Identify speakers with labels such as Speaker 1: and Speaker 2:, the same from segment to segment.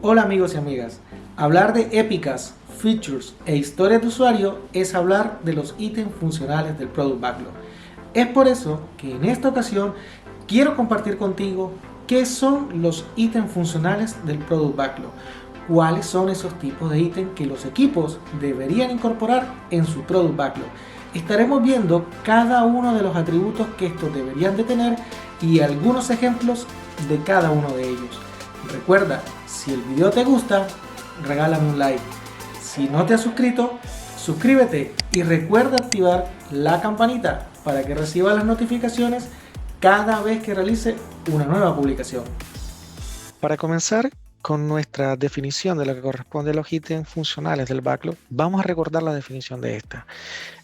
Speaker 1: Hola amigos y amigas, hablar de épicas, features e historias de usuario es hablar de los ítems funcionales del Product Backlog. Es por eso que en esta ocasión quiero compartir contigo qué son los ítems funcionales del Product Backlog, cuáles son esos tipos de ítems que los equipos deberían incorporar en su Product Backlog. Estaremos viendo cada uno de los atributos que estos deberían de tener y algunos ejemplos de cada uno de ellos. Recuerda, si el video te gusta, regálame un like. Si no te has suscrito, suscríbete y recuerda activar la campanita para que recibas las notificaciones cada vez que realice una nueva publicación.
Speaker 2: Para comenzar con nuestra definición de lo que corresponde a los ítems funcionales del backlog, vamos a recordar la definición de esta.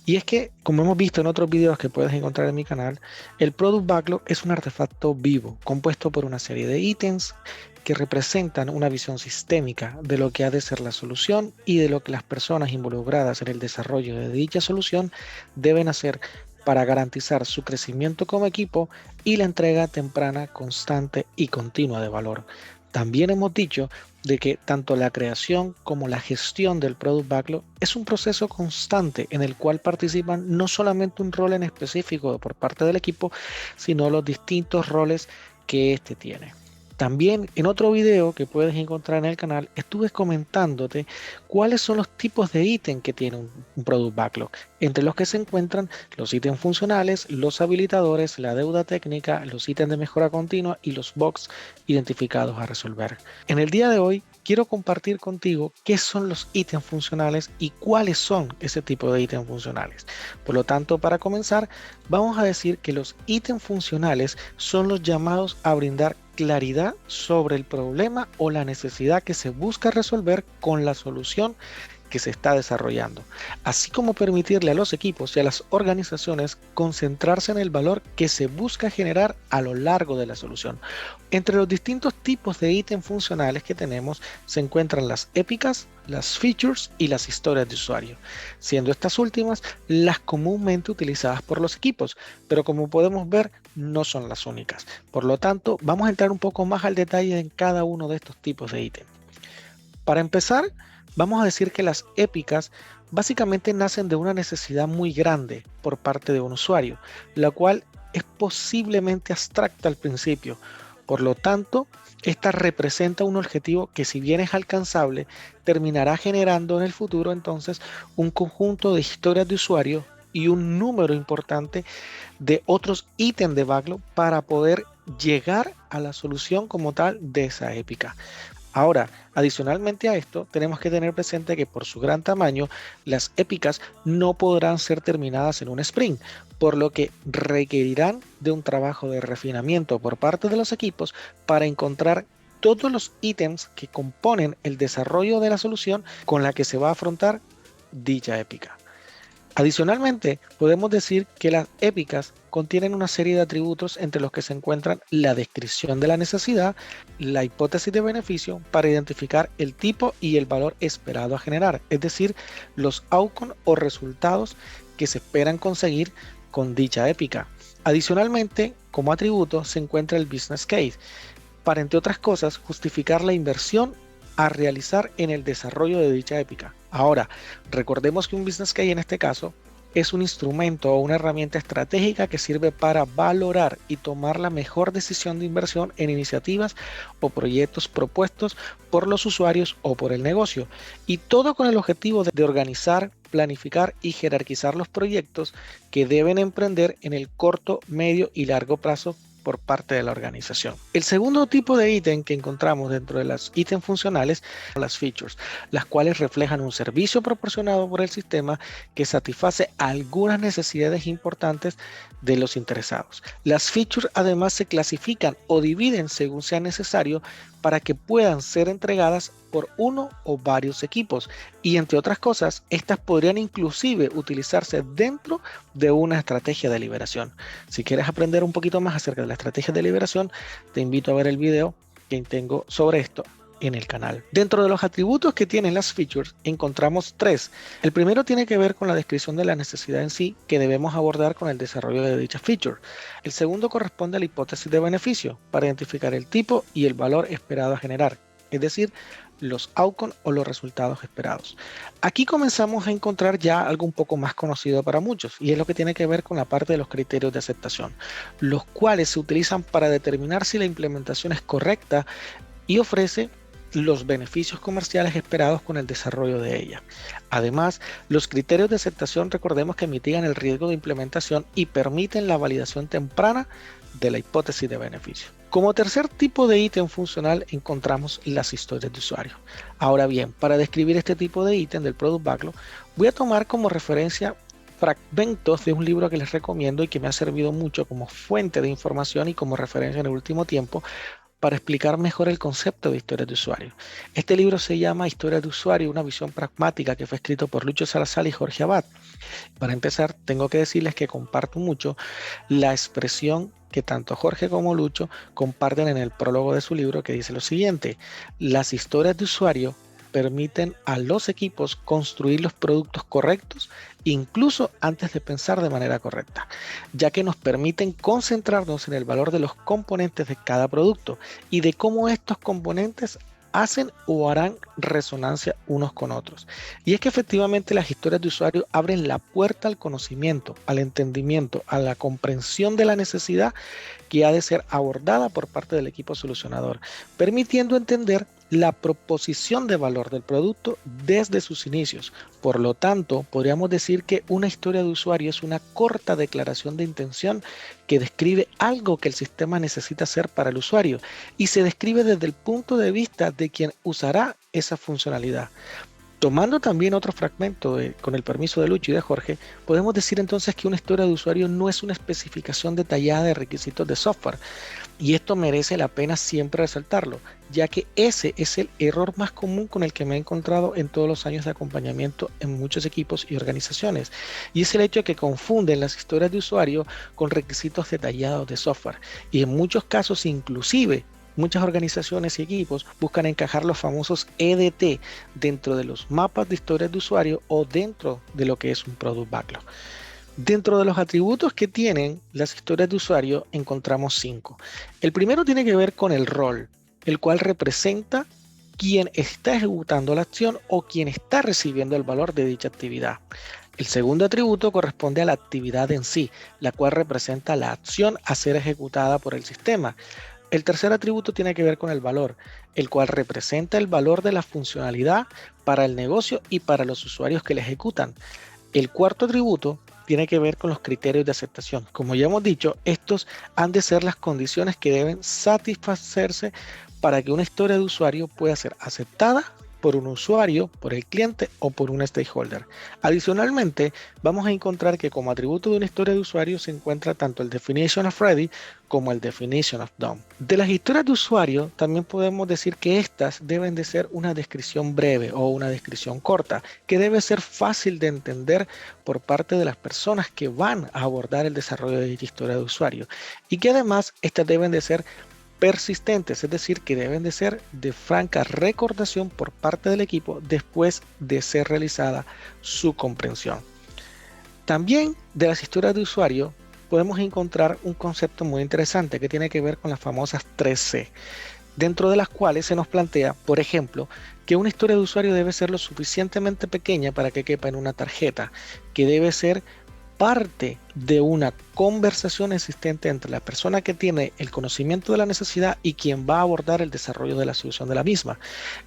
Speaker 2: Y es que, como hemos visto en otros videos que puedes encontrar en mi canal, el Product Backlog es un artefacto vivo, compuesto por una serie de ítems que representan una visión sistémica de lo que ha de ser la solución y de lo que las personas involucradas en el desarrollo de dicha solución deben hacer para garantizar su crecimiento como equipo y la entrega temprana, constante y continua de valor. También hemos dicho de que tanto la creación como la gestión del Product Backlog es un proceso constante en el cual participan no solamente un rol en específico por parte del equipo, sino los distintos roles que éste tiene. También en otro video que puedes encontrar en el canal estuve comentándote cuáles son los tipos de ítem que tiene un Product Backlog, entre los que se encuentran los ítems funcionales, los habilitadores, la deuda técnica, los ítems de mejora continua y los bugs identificados a resolver. En el día de hoy quiero compartir contigo qué son los ítems funcionales y cuáles son ese tipo de ítems funcionales. Por lo tanto, para comenzar, vamos a decir que los ítems funcionales son los llamados a brindar claridad sobre el problema o la necesidad que se busca resolver con la solución que se está desarrollando, así como permitirle a los equipos y a las organizaciones concentrarse en el valor que se busca generar a lo largo de la solución. Entre los distintos tipos de ítems funcionales que tenemos se encuentran las épicas, las features y las historias de usuario, siendo estas últimas las comúnmente utilizadas por los equipos, pero como podemos ver no son las únicas. Por lo tanto, vamos a entrar un poco más al detalle en cada uno de estos tipos de ítems. Para empezar, vamos a decir que las épicas básicamente nacen de una necesidad muy grande por parte de un usuario, la cual es posiblemente abstracta al principio. Por lo tanto, esta representa un objetivo que, si bien es alcanzable, terminará generando en el futuro entonces un conjunto de historias de usuario y un número importante de otros ítems de backlog para poder llegar a la solución como tal de esa épica. Ahora, adicionalmente a esto, tenemos que tener presente que por su gran tamaño, las épicas no podrán ser terminadas en un sprint, por lo que requerirán de un trabajo de refinamiento por parte de los equipos para encontrar todos los ítems que componen el desarrollo de la solución con la que se va a afrontar dicha épica. Adicionalmente, podemos decir que las épicas contienen una serie de atributos entre los que se encuentran la descripción de la necesidad, la hipótesis de beneficio para identificar el tipo y el valor esperado a generar, es decir, los outcomes o resultados que se esperan conseguir con dicha épica. Adicionalmente, como atributo se encuentra el business case, para, entre otras cosas, justificar la inversión a realizar en el desarrollo de dicha épica. Ahora, recordemos que un business case en este caso es un instrumento o una herramienta estratégica que sirve para valorar y tomar la mejor decisión de inversión en iniciativas o proyectos propuestos por los usuarios o por el negocio. Y todo con el objetivo de organizar, planificar y jerarquizar los proyectos que deben emprender en el corto, medio y largo plazo por parte de la organización. El segundo tipo de ítem que encontramos dentro de los ítems funcionales son las features, las cuales reflejan un servicio proporcionado por el sistema que satisface algunas necesidades importantes de los interesados. Las features además se clasifican o dividen según sea necesario para que puedan ser entregadas por uno o varios equipos, y entre otras cosas, estas podrían inclusive utilizarse dentro de una estrategia de liberación. Si quieres aprender un poquito más acerca de la estrategia de liberación, te invito a ver el video que tengo sobre esto en el canal. Dentro de los atributos que tienen las features encontramos tres. El primero tiene que ver con la descripción de la necesidad en sí que debemos abordar con el desarrollo de dicha feature. El segundo corresponde a la hipótesis de beneficio para identificar el tipo y el valor esperado a generar, es decir, los outcomes o los resultados esperados. Aquí comenzamos a encontrar ya algo un poco más conocido para muchos y es lo que tiene que ver con la parte de los criterios de aceptación, los cuales se utilizan para determinar si la implementación es correcta y ofrece los beneficios comerciales esperados con el desarrollo de ella. Además, los criterios de aceptación recordemos que mitigan el riesgo de implementación y permiten la validación temprana de la hipótesis de beneficio. Como tercer tipo de ítem funcional encontramos las historias de usuario. Ahora bien, para describir este tipo de ítem del Product Backlog, voy a tomar como referencia fragmentos de un libro que les recomiendo y que me ha servido mucho como fuente de información y como referencia en el último tiempo para explicar mejor el concepto de historias de usuario. Este libro se llama Historias de usuario, una visión pragmática, que fue escrito por Lucho Salazar y Jorge Abad. Para empezar, tengo que decirles que comparto mucho la expresión que tanto Jorge como Lucho comparten en el prólogo de su libro, que dice lo siguiente: las historias de usuario permiten a los equipos construir los productos correctos incluso antes de pensar de manera correcta, ya que nos permiten concentrarnos en el valor de los componentes de cada producto y de cómo estos componentes hacen o harán resonancia unos con otros. Y es que efectivamente las historias de usuario abren la puerta al conocimiento, al entendimiento, a la comprensión de la necesidad que ha de ser abordada por parte del equipo solucionador, permitiendo entender la proposición de valor del producto desde sus inicios. Por lo tanto, podríamos decir que una historia de usuario es una corta declaración de intención que describe algo que el sistema necesita hacer para el usuario y se describe desde el punto de vista de quien usará esa funcionalidad. Tomando también otro fragmento con el permiso de Lucho y de Jorge, podemos decir entonces que una historia de usuario no es una especificación detallada de requisitos de software. Y esto merece la pena siempre resaltarlo, ya que ese es el error más común con el que me he encontrado en todos los años de acompañamiento en muchos equipos y organizaciones. Y es el hecho de que confunden las historias de usuario con requisitos detallados de software. Y en muchos casos inclusive muchas organizaciones y equipos buscan encajar los famosos EDT dentro de los mapas de historias de usuario o dentro de lo que es un Product Backlog. Dentro de los atributos que tienen las historias de usuario encontramos 5. El primero tiene que ver con el rol, el cual representa quien está ejecutando la acción o quien está recibiendo el valor de dicha actividad. El segundo atributo corresponde a la actividad en sí, la cual representa la acción a ser ejecutada por el sistema. El tercer atributo tiene que ver con el valor, el cual representa el valor de la funcionalidad para el negocio y para los usuarios que la ejecutan. El cuarto atributo tiene que ver con los criterios de aceptación. Como ya hemos dicho, estos han de ser las condiciones que deben satisfacerse para que una historia de usuario pueda ser aceptada por un usuario, por el cliente o por un stakeholder. Adicionalmente, vamos a encontrar que como atributo de una historia de usuario se encuentra tanto el definition of ready como el definition of done. De las historias de usuario también podemos decir que estas deben de ser una descripción breve o una descripción corta, que debe ser fácil de entender por parte de las personas que van a abordar el desarrollo de dicha historia de usuario y que además estas deben de ser persistentes, es decir, que deben de ser de franca recordación por parte del equipo después de ser realizada su comprensión. También de las historias de usuario podemos encontrar un concepto muy interesante que tiene que ver con las famosas 3C, dentro de las cuales se nos plantea, por ejemplo, que una historia de usuario debe ser lo suficientemente pequeña para que quepa en una tarjeta, que debe ser parte de una conversación existente entre la persona que tiene el conocimiento de la necesidad y quien va a abordar el desarrollo de la solución de la misma.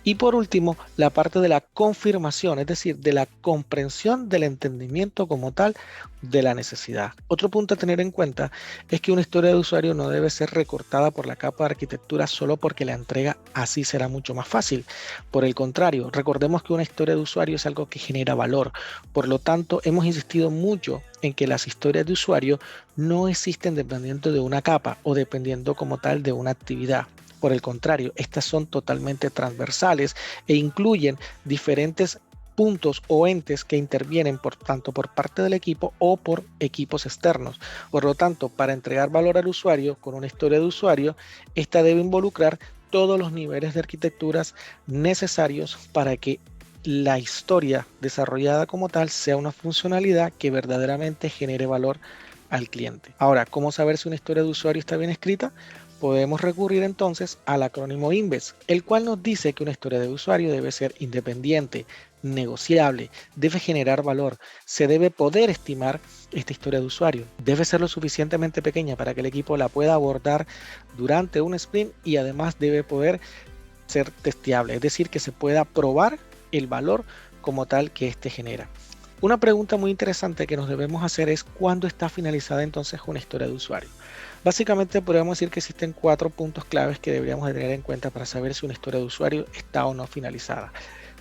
Speaker 2: Y por último, la parte de la confirmación, es decir, de la comprensión del entendimiento como tal de la necesidad. Otro punto a tener en cuenta es que una historia de usuario no debe ser recortada por la capa de arquitectura solo porque la entrega así será mucho más fácil. Por el contrario, recordemos que una historia de usuario es algo que genera valor. Por lo tanto, hemos insistido mucho en que las historias de usuario no existen dependiendo de una capa o dependiendo como tal de una actividad. Por el contrario, estas son totalmente transversales e incluyen diferentes puntos o entes que intervienen tanto por parte del equipo o por equipos externos. Por lo tanto, para entregar valor al usuario con una historia de usuario, esta debe involucrar todos los niveles de arquitecturas necesarios para que la historia desarrollada como tal sea una funcionalidad que verdaderamente genere valor al cliente. Ahora, ¿cómo saber si una historia de usuario está bien escrita? podemos recurrir entonces al acrónimo INVEST, el cual nos dice que una historia de usuario debe ser independiente, negociable, debe generar valor, se debe poder estimar esta historia de usuario, debe ser lo suficientemente pequeña para que el equipo la pueda abordar durante un sprint y además debe poder ser testeable, es decir, que se pueda probar el valor como tal que éste genera. Una pregunta muy interesante que nos debemos hacer es ¿cuándo está finalizada entonces una historia de usuario? Básicamente podríamos decir que existen 4 puntos claves que deberíamos de tener en cuenta para saber si una historia de usuario está o no finalizada.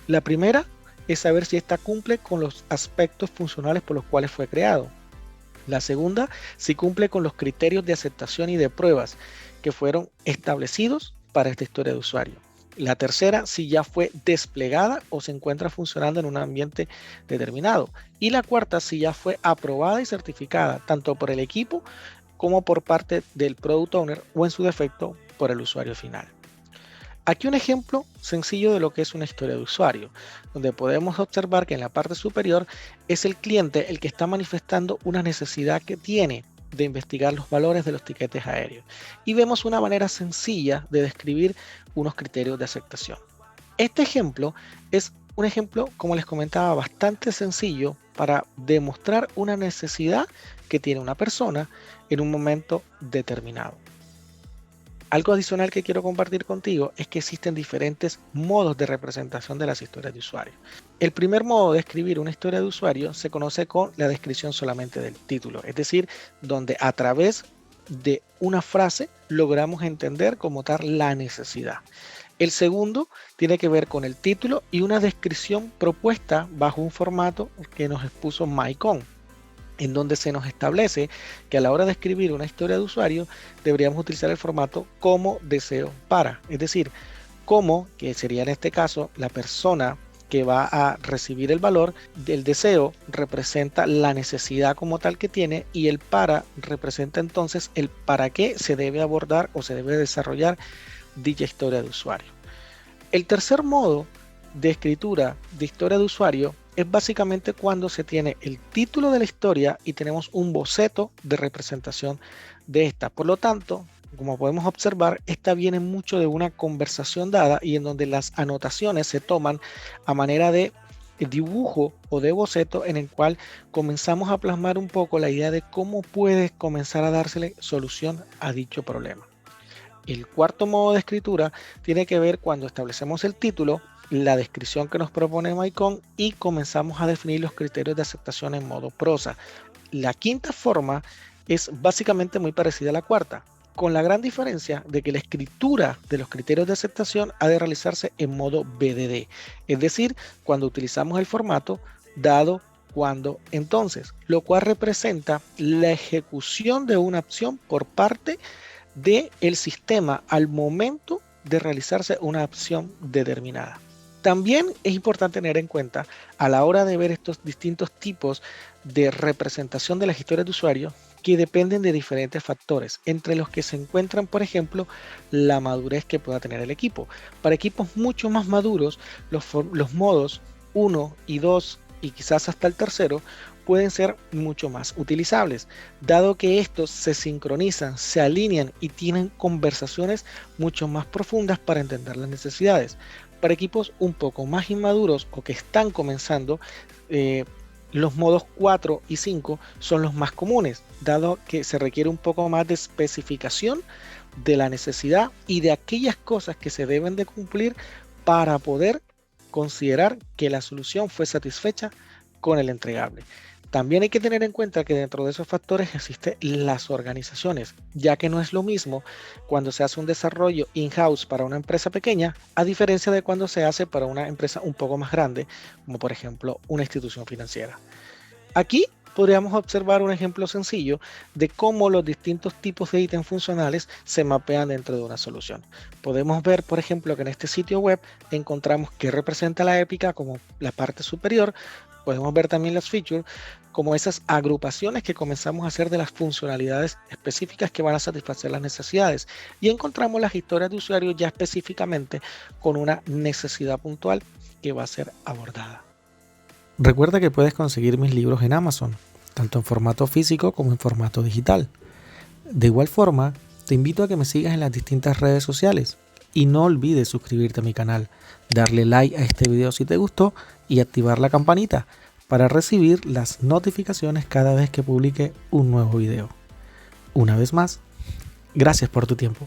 Speaker 2: La primera es saber si esta cumple con los aspectos funcionales por los cuales fue creado. La segunda, si cumple con los criterios de aceptación y de pruebas que fueron establecidos para esta historia de usuario. La tercera, si ya fue desplegada o se encuentra funcionando en un ambiente determinado. Y la cuarta, si ya fue aprobada y certificada tanto por el equipo como por parte del Product Owner o en su defecto por el usuario final. Aquí un ejemplo sencillo de lo que es una historia de usuario, donde podemos observar que en la parte superior es el cliente el que está manifestando una necesidad que tiene de investigar los valores de los tiquetes aéreos. Y vemos una manera sencilla de describir unos criterios de aceptación. Este ejemplo es un ejemplo, como les comentaba, bastante sencillo para demostrar una necesidad que tiene una persona en un momento determinado. Algo adicional que quiero compartir contigo es que existen diferentes modos de representación de las historias de usuario. El primer modo de escribir una historia de usuario se conoce con la descripción solamente del título, es decir, donde a través de una frase logramos entender como tal la necesidad. El segundo tiene que ver con el título y una descripción propuesta bajo un formato que nos expuso Maicon, en donde se nos establece que a la hora de escribir una historia de usuario deberíamos utilizar el formato como deseo para, es decir, como, que sería en este caso la persona que va a recibir el valor del deseo representa la necesidad como tal que tiene y el para representa entonces el para qué se debe abordar o se debe desarrollar dicha historia de usuario. El tercer modo de escritura de historia de usuario es básicamente cuando se tiene el título de la historia y tenemos un boceto de representación de esta. Por lo tanto, como podemos observar, esta viene mucho de una conversación dada y en donde las anotaciones se toman a manera de dibujo o de boceto en el cual comenzamos a plasmar un poco la idea de cómo puede comenzar a dársele solución a dicho problema. El cuarto modo de escritura tiene que ver cuando establecemos el título, la descripción que nos propone Maicon y comenzamos a definir los criterios de aceptación en modo prosa. La quinta forma es básicamente muy parecida a la cuarta, con la gran diferencia de que la escritura de los criterios de aceptación ha de realizarse en modo BDD, es decir, cuando utilizamos el formato dado cuando entonces, lo cual representa la ejecución de una acción por parte del sistema al momento de realizarse una acción determinada. También es importante tener en cuenta a la hora de ver estos distintos tipos de representación de las historias de usuario que dependen de diferentes factores, entre los que se encuentran, por ejemplo, la madurez que pueda tener el equipo. Para equipos mucho más maduros, los modos 1 y 2 y quizás hasta el tercero pueden ser mucho más utilizables, dado que estos se sincronizan, se alinean y tienen conversaciones mucho más profundas para entender las necesidades. Para equipos un poco más inmaduros o que están comenzando, los modos 4 y 5 son los más comunes, dado que se requiere un poco más de especificación de la necesidad y de aquellas cosas que se deben de cumplir para poder considerar que la solución fue satisfecha con el entregable. También hay que tener en cuenta que dentro de esos factores existen las organizaciones, ya que no es lo mismo cuando se hace un desarrollo in-house para una empresa pequeña, a diferencia de cuando se hace para una empresa un poco más grande, como por ejemplo una institución financiera. Aquí podríamos observar un ejemplo sencillo de cómo los distintos tipos de ítems funcionales se mapean dentro de una solución. Podemos ver, por ejemplo, que en este sitio web encontramos que representa la épica como la parte superior. Podemos ver también las features como esas agrupaciones que comenzamos a hacer de las funcionalidades específicas que van a satisfacer las necesidades. Y encontramos las historias de usuario ya específicamente con una necesidad puntual que va a ser abordada.
Speaker 3: Recuerda que puedes conseguir mis libros en Amazon, tanto en formato físico como en formato digital. De igual forma, Te invito a que me sigas en las distintas redes sociales y no olvides suscribirte a mi canal, darle like a este video si te gustó y activar la campanita para recibir las notificaciones cada vez que publique un nuevo video. Una vez más, gracias por tu tiempo.